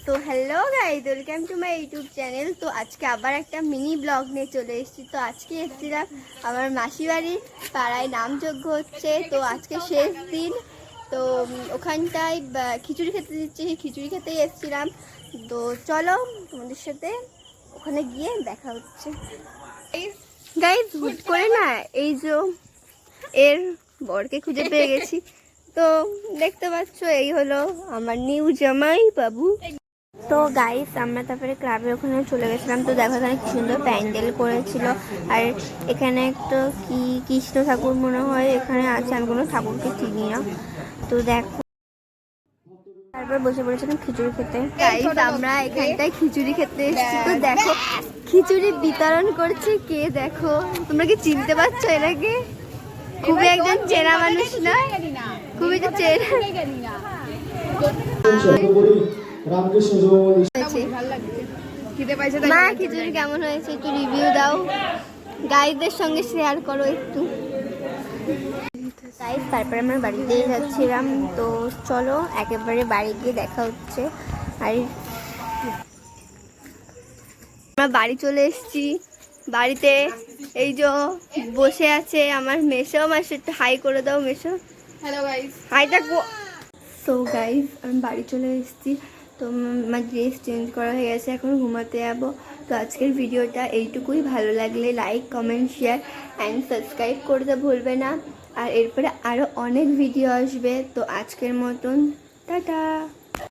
তো hello guys, welcome to my YouTube channel. তো আজকে আবার একটা মিনি ব্লগ নিয়ে চলে এসেছি। তো আজকে এসেছিলাম আমার মাসি বাড়ির পাড়ায় নামযজ্ঞ হচ্ছে। তো আজকে শেষ দিন। তো ওখানটায় খিচুড়ি খেতে দিচ্ছে, সেই খিচুড়ি খেতেই এসেছিলাম। তো চলো তোমাদের সাথে ওখানে গিয়ে দেখা হচ্ছে। গাইস হুট করে না এই যে এর বরকে খুঁজে পেয়ে গেছি। তো দেখতে পাচ্ছ এই হলো আমার নিউ জামাই বাবু। তো গাইস আমরা তারপরে ক্লাবের ওখানে চলে গেছিলাম। তো দেখো এখানে কি সুন্দর প্যান্ডেল করেছিল। আর এখানে একটা কি কৃষ্ণ ঠাকুর মনে হয় এখানে আছে, আমি কোনো ঠাকুরকে চিনি না। তো দেখো তারপর বসে পড়েছিলাম খিচুড়ি খেতে। গাইস আমরা এখানটায় খিচুড়ি খেতে এসেছি। তো দেখো খিচুড়ি বিতরণ করছে কে, দেখো তোমরা কি চিনতে পারছো এনাকে? খুবই একজন চেনা মানুষ না, খুবই তো চেনা। মা খিচুড়ি কেমন হয়েছে একটু রিভিউ দাও, গাইডদের সঙ্গে শেয়ার করো একটু। তারপরে আমরা বাড়িতে যাচ্ছিলাম। তো চলো একেবারে বাড়ি গিয়ে দেখা হচ্ছে। আর আমরা বাড়ি চলে এসেছি। বাড়িতে এই যে বসে আছে আমার মেসো। মাসে একটু হাই করে দাও মেসো। হ্যালো গাইস, হাইটা। সো গাইস আমি বাড়ি চলে এসেছি। তো আমার ড্রেস চেঞ্জ করা হয়ে গেছে, এখন ঘুমাতে যাবো। তো আজকের ভিডিওটা এইটুকুই। ভালো লাগলে like comment share and subscribe করতে ভুলবে না। আর এরপরে আরও অনেক ভিডিও আসবে। তো আজকের মতন টাটা।